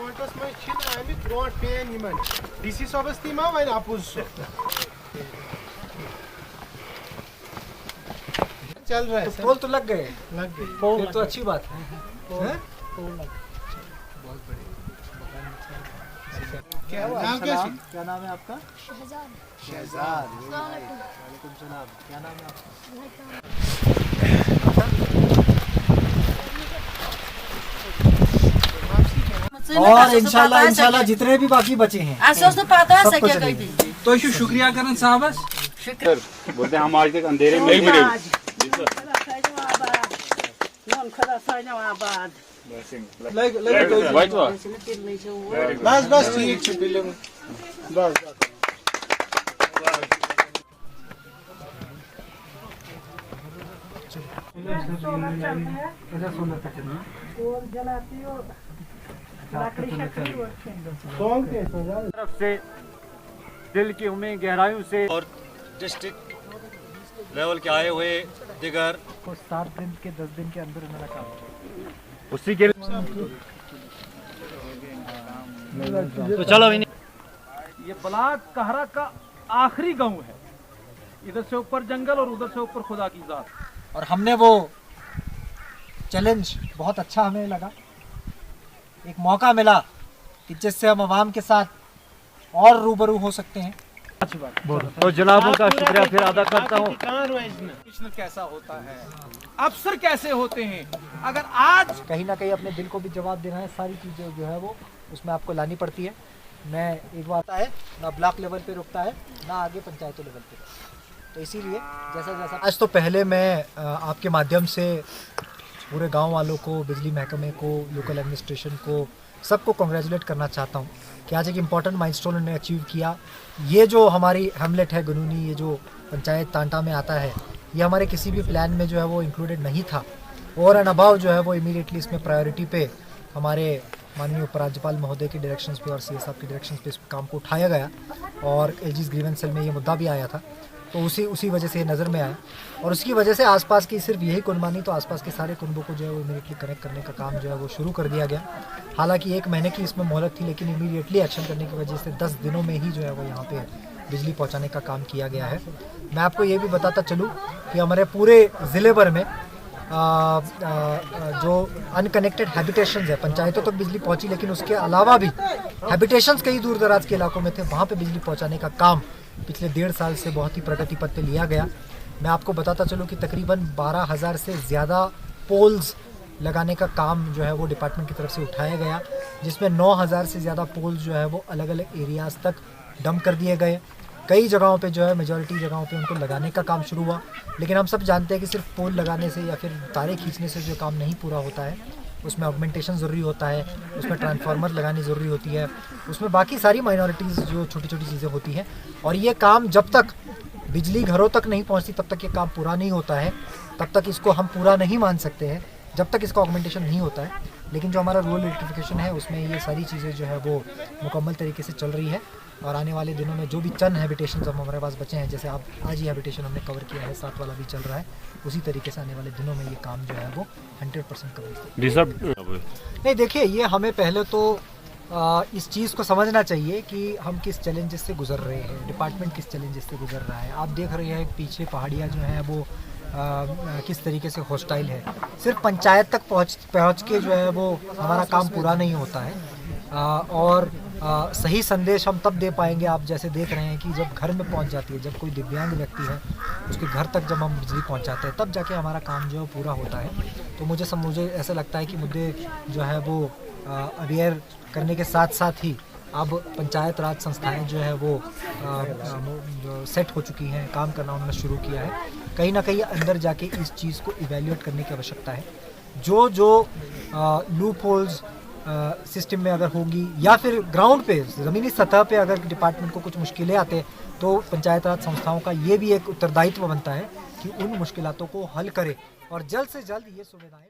फ्रंटस में Amit brought pen Yemen DC साहबस ती मा वन अपोज चल रहा है। पोल तो लग गए, पोल तो अच्छी बात है। बहुत बढ़िया। क्या नाम क्या नाम है आपका? शहजाद। वालेकुम सलाम। क्या नाम है आपका? और इंशाल्लाह जितने भी बाकी बचे हैं तो शुक्रिया करन साहबस बोलते हैं हम आज तक अंधेरे में नहीं बस बस ठीक है फिल्म बस तरफ से दिल की उम्मीद गहराइयों से और डिस्ट्रिक्ट लेवल के आए हुए दिगर 7 दिन के 10 दिन के अंदर मेरा काम उसी के तो चलो ये ब्लाक कहरा का आखिरी गांव है। इधर से ऊपर जंगल और उधर से ऊपर खुदा की जात। और हमने वो चैलेंज बहुत अच्छा हमें लगा, एक मौका मिला कि जिससे हम आवाम के साथ और रूबरू हो सकते हैं। तो जनाबों का शुक्रिया फिर अदा करता हूँ। कमिश्नर कैसा होता है, अफसर कैसे होते हैं, अगर आज कहीं ना कहीं अपने दिल को भी जवाब देना है, सारी चीज़ें जो है वो उसमें आपको लानी पड़ती है। मैं एक बात है ना ब्लॉक लेवल पे रुकता है ना आगे पंचायतों लेवल पे, तो इसीलिए जैसा आज तो पहले मैं आपके माध्यम से पूरे गांव वालों को, बिजली महकमे को, लोकल एडमिनिस्ट्रेशन को, सबको कॉन्ग्रेचुलेट करना चाहता हूं कि आज एक इम्पॉर्टेंट माइलस्टोन उन्होंने अचीव किया। ये जो हमारी हैमलेट है गनूनी, ये जो पंचायत टांटा में आता है, ये हमारे किसी भी प्लान में जो है वो इंक्लूडेड नहीं था। और एन अबाव जो है वो इमीडिएटली इसमें प्रायोरिटी पे हमारे माननीय उपराज्यपाल महोदय के डायरेक्शंस पे और सी साहब के डायरेक्शंस पे इस काम को उठाया गया और एलजीज ग्रीवेंस सेल में ये मुद्दा भी आया था, तो उसी वजह से ये नज़र में आया। और उसकी वजह से आसपास की सिर्फ यही कुनबा नहीं तो आसपास के सारे कुनबों को जो है वो इमीडिएटली कनेक्ट करने का काम जो है वो शुरू कर दिया गया। हालांकि 1 महीने की इसमें मोहलत थी, लेकिन इमीडिएटली एक्शन करने की वजह से 10 दिनों में ही जो है वो यहाँ पे बिजली पहुँचाने का काम किया गया है। मैं आपको ये भी बताता चलूँ कि हमारे पूरे ज़िले भर में जो अनकनेक्टेड हैबिटेशंस है, पंचायतों तक बिजली पहुँची, लेकिन उसके अलावा भी हैबिटेशंस कई दूर दराज के इलाकों में थे, वहाँ पर बिजली पहुँचाने का काम पिछले 1.5 साल से बहुत ही प्रगति पथ पे लिया गया। मैं आपको बताता चलूँ कि तकरीबन 12,000 से ज़्यादा पोल्स लगाने का काम जो है वो डिपार्टमेंट की तरफ से उठाया गया, जिसमें 9,000 से ज़्यादा पोल्स जो है वो अलग अलग एरियाज़ तक डंप कर दिए गए। कई जगहों पे जो है मेजॉरिटी जगहों पे उनको लगाने का काम शुरू हुआ, लेकिन हम सब जानते हैं कि सिर्फ पोल लगाने से या फिर तारे खींचने से जो काम नहीं पूरा होता है, उसमें ऑगमेंटेशन ज़रूरी होता है, उसमें ट्रांसफार्मर लगानी ज़रूरी होती है, उसमें बाकी सारी माइनॉरिटीज़ जो छोटी छोटी चीज़ें होती हैं। और ये काम जब तक बिजली घरों तक नहीं पहुंचती तब तक ये काम पूरा नहीं होता है, तब तक इसको हम पूरा नहीं मान सकते हैं, जब तक इसका ऑगमेंटेशन नहीं होता है। लेकिन जो हमारा रूरल इलेक्ट्रिफिकेशन है उसमें ये सारी चीज़ें जो है वो मुकम्मल तरीके से चल रही है। और आने वाले दिनों में जो भी चंद हैबिटेशन हम हमारे पास बचे हैं, जैसे आप आज ही हैबिटेशन हमने कवर किया है, 7 वाला भी चल रहा है, उसी तरीके से आने वाले दिनों में ये काम जो है वो 100% कवर। नहीं, देखिए, ये हमें पहले तो इस चीज़ को समझना चाहिए कि हम किस चैलेंजेस से गुजर रहे हैं, डिपार्टमेंट किस चैलेंजेस से गुजर रहा है। आप देख रहे हैं पीछे पहाड़ियाँ जो हैं वो किस तरीके से हॉस्टाइल है। सिर्फ पंचायत तक पहुँच के जो है वो हमारा काम पूरा नहीं होता है। और सही संदेश हम तब दे पाएंगे, आप जैसे देख रहे हैं कि जब घर में पहुंच जाती है, जब कोई दिव्यांग व्यक्ति है उसके घर तक जब हम बिजली पहुंचाते हैं, तब जाके हमारा काम जो है पूरा होता है। तो मुझे ऐसा लगता है कि मुद्दे जो है वो अवेयर करने के साथ साथ ही अब पंचायत राज संस्थाएं जो है वो जो सेट हो चुकी हैं, काम करना उन्होंने शुरू किया है। कहीं ना कहीं अंदर जाके इस चीज़ को इवेल्युएट करने की आवश्यकता है। जो लूप होल्स सिस्टम में अगर होगी या फिर ग्राउंड पे ज़मीनी सतह पे अगर डिपार्टमेंट को कुछ मुश्किलें आते हैं, तो पंचायत राज संस्थाओं का ये भी एक उत्तरदायित्व बनता है कि उन मुश्किलातों को हल करे और जल्द से जल्द ये सुविधाएं